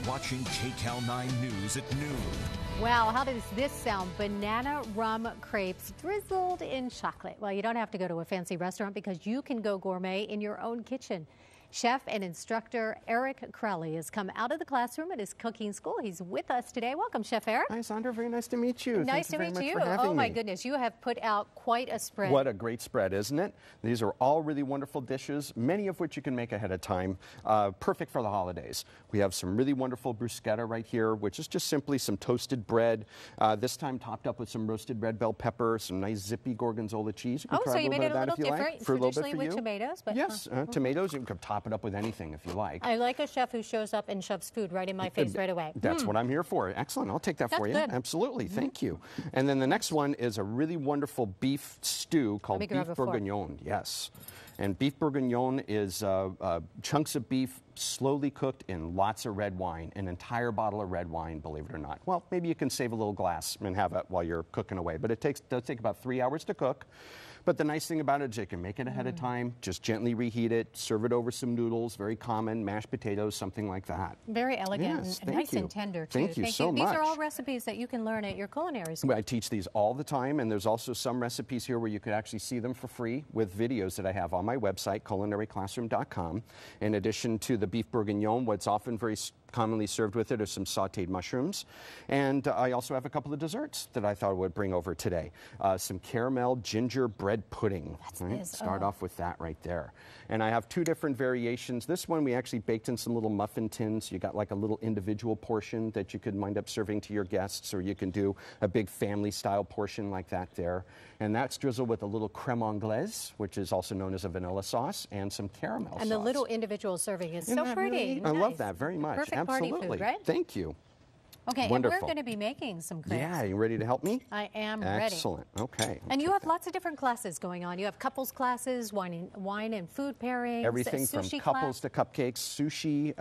watching KCAL 9 News at noon. Wow, how does this sound? Banana rum crepes drizzled in chocolate. Well, you don't have to go to a fancy restaurant because you can go gourmet in your own kitchen. Chef and instructor Eric Crowley has come out of the classroom at his cooking school. He's with us today. Welcome, Chef Eric. Hi, Sandra. Very nice to meet you. Nice to meet you. Oh, my goodness. You have put out quite a spread. What a great spread, isn't it? These are all really wonderful dishes, many of which you can make ahead of time. Perfect for the holidays. We have some really wonderful bruschetta right here, which is just simply some toasted bread, this time topped up with some roasted red bell pepper, some nice zippy gorgonzola cheese. You can so you made it a little different, like, for a little bit for with you. Tomatoes. But, yes, tomatoes. You can top it up with anything if you like. I like a chef who shows up and shoves food right in my face right away. That's what I'm here for. Excellent. I'll take that for you. Good. Absolutely. Thank you. And then the next one is a really wonderful beef stew called beef bourguignon. Yes. And beef bourguignon is chunks of beef slowly cooked in lots of red wine, an entire bottle of red wine, believe it or not. Well, maybe you can save a little glass and have it while you're cooking away, but it does take about 3 hours to cook. But the nice thing about it is you can make it ahead of time, just gently reheat it, serve it over some noodles, very common, mashed potatoes, something like that. Very elegant, yes, and nice and tender, too. Thank you so much. These are all recipes that you can learn at your culinary school. I teach these all the time, and there's also some recipes here where you could actually see them for free with videos that I have on my website, culinaryclassroom.com. In addition to the beef bourguignon, what's often very commonly served with it are some sautéed mushrooms. And I also have a couple of desserts that I thought I would bring over today. Some caramel gingerbread pudding. Start off with that right there. And I have two different variations. This one we actually baked in some little muffin tins. You got like a little individual portion that you could wind up serving to your guests, or you can do a big family style portion like that there. And that's drizzled with a little creme anglaise, which is also known as a vanilla sauce, and some caramel sauce. And the little individual serving is so pretty. Really? I love that very much. Perfect Absolutely. Party food, right? Thank you. Okay, wonderful. And we're going to be making some crepes. Yeah, you ready to help me? I am ready. Excellent. Okay. And you have lots of different classes going on. You have couples classes, wine and food pairings, everything from couples to cupcakes, sushi,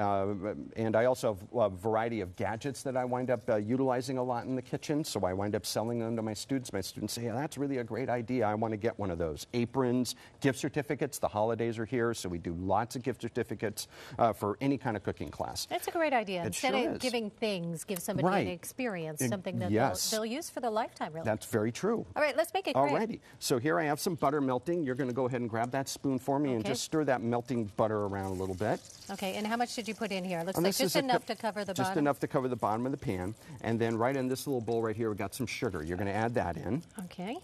and I also have a variety of gadgets that I wind up utilizing a lot in the kitchen. So I wind up selling them to my students. My students say, "Yeah, that's really a great idea. I want to get one of those." Aprons, gift certificates. The holidays are here, so we do lots of gift certificates for any kind of cooking class. That's a great idea. Instead of giving things, give somebody an experience, something that they'll use for their lifetime, really. That's very true. All right, let's make it great. Alrighty. So here I have some butter melting. You're going to go ahead and grab that spoon for me and just stir that melting butter around a little bit. Okay, and how much did you put in here? It looks like just enough to cover the bottom. Just enough to cover the bottom of the pan. And then right in this little bowl right here, we've got some sugar. You're going to add that in. Okay.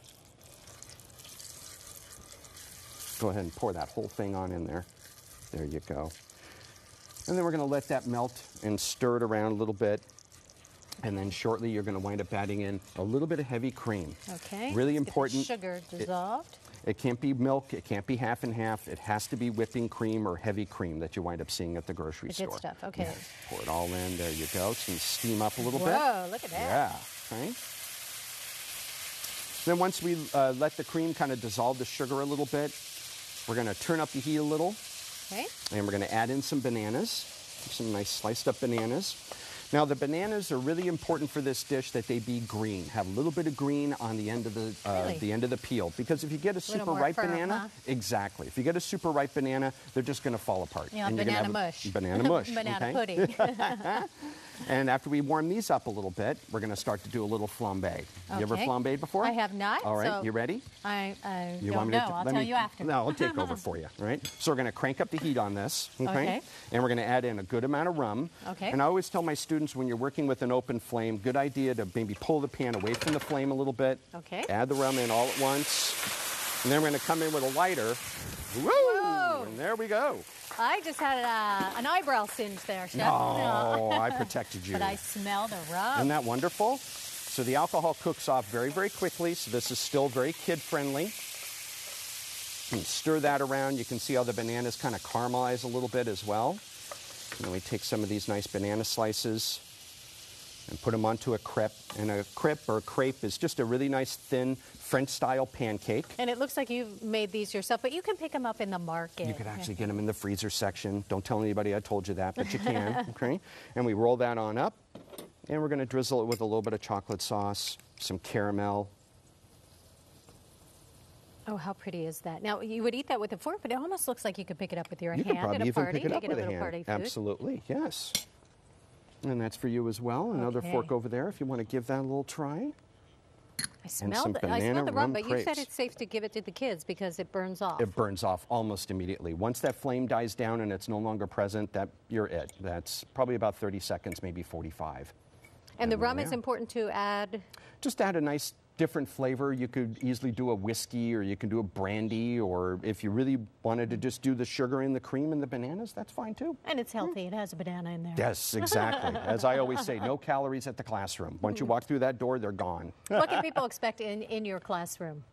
Go ahead and pour that whole thing on in there. There you go. And then we're going to let that melt and stir it around a little bit. And then shortly, you're going to wind up adding in a little bit of heavy cream. Okay. Really important. Sugar dissolved. It can't be milk. It can't be half and half. It has to be whipping cream or heavy cream that you wind up seeing at the grocery store. Good stuff. Okay. Yeah. Pour it all in. There you go. It's going to steam up a little bit. Whoa, look at that. Yeah. Okay. Then once we let the cream kind of dissolve the sugar a little bit, we're going to turn up the heat a little. Okay. And we're going to add in some bananas, some nice sliced up bananas. Now, the bananas are really important for this dish that they be green. Have a little bit of green on the end of the peel. Because if you get a super ripe banana, exactly. If you get a super ripe banana, they're just going to fall apart. Yeah, and banana mush. Banana mush. Banana pudding. And after we warm these up a little bit, we're going to start to do a little flambé. You ever flambéed before? I have not. All right, you ready? I don't know. I'll tell you after. No, I'll take over for you. All right. So we're going to crank up the heat on this. Okay. And we're going to add in a good amount of rum. Okay. And I always tell my students when you're working with an open flame, good idea to maybe pull the pan away from the flame a little bit. Okay. Add the rum in all at once. And then we're going to come in with a lighter. Woo! Whoa. And there we go. I just had an eyebrow singe there, Chef. No, I protected you. But I smell the rum. Isn't that wonderful? So the alcohol cooks off very, very quickly, so this is still very kid-friendly. And stir that around. You can see how the bananas kind of caramelize a little bit as well. And then we take some of these nice banana slices and put them onto a crepe. And a crepe or crepe is just a really nice, thin, French-style pancake. And it looks like you've made these yourself, but you can pick them up in the market. You could actually get them in the freezer section. Don't tell anybody I told you that, but you can. Okay. And we roll that on up. And we're going to drizzle it with a little bit of chocolate sauce, some caramel. Oh, how pretty is that? Now, you would eat that with a fork, but it almost looks like you could pick it up with your hand You could probably at a even party. pick it up with a little hand. party food. Absolutely, yes. And that's for you as well. Another Okay. fork over there if you want to give that a little try. I smell some the banana rum, rum but you said crepes. it's safe to give it to the kids because it burns off. It burns off almost immediately. Once that flame dies down and it's no longer present, you're it. That's probably about 30 seconds, maybe 45. And the rum there is we are. important to add. Just add a nice different flavor. You could easily do a whiskey, or you can do a brandy, or if you really wanted to just do the sugar and the cream and the bananas, that's fine too. And it's healthy. It has a banana in there. Yes, exactly. As I always say, no calories at the classroom. Once you walk through that door, they're gone. What can people expect in your classroom?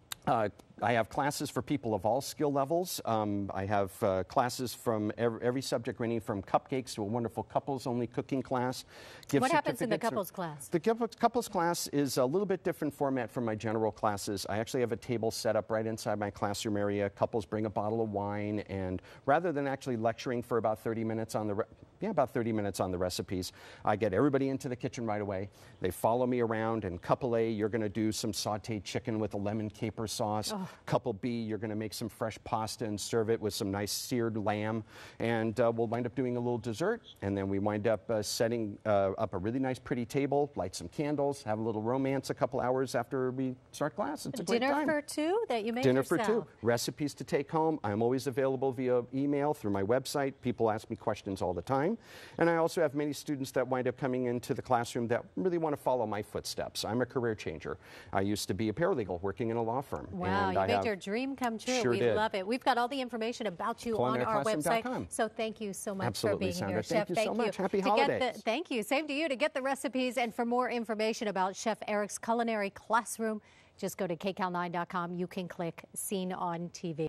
I have classes for people of all skill levels. I have classes from every subject, ranging from cupcakes to a wonderful couples-only cooking class. What happens in the couples class? The couples class is a little bit different format from my general classes. I actually have a table set up right inside my classroom area. Couples bring a bottle of wine, and rather than actually lecturing for about 30 minutes on the recipes, I get everybody into the kitchen right away. They follow me around, and couple A, you're going to do some sautéed chicken with a lemon caper sauce. Oh. Couple B, you're going to make some fresh pasta and serve it with some nice seared lamb. And we'll wind up doing a little dessert, and then we wind up setting up a really nice pretty table, light some candles, have a little romance a couple hours after we start class. It's a great time. Dinner for two that you make Dinner yourself? for two. Recipes to take home. I'm always available via email through my website. People ask me questions all the time. And I also have many students that wind up coming into the classroom that really want to follow my footsteps. I'm a career changer. I used to be a paralegal working in a law firm. Wow, and you made your dream come true. Sure We did. love it. We've got all the information about you on our website. So thank you so much for being Sandra. here, Chef. Thank you so much. Happy holidays. Thank you. Same to you. To get the recipes and for more information about Chef Eric's Culinary Classroom, just go to kcal9.com. You can click Seen on TV.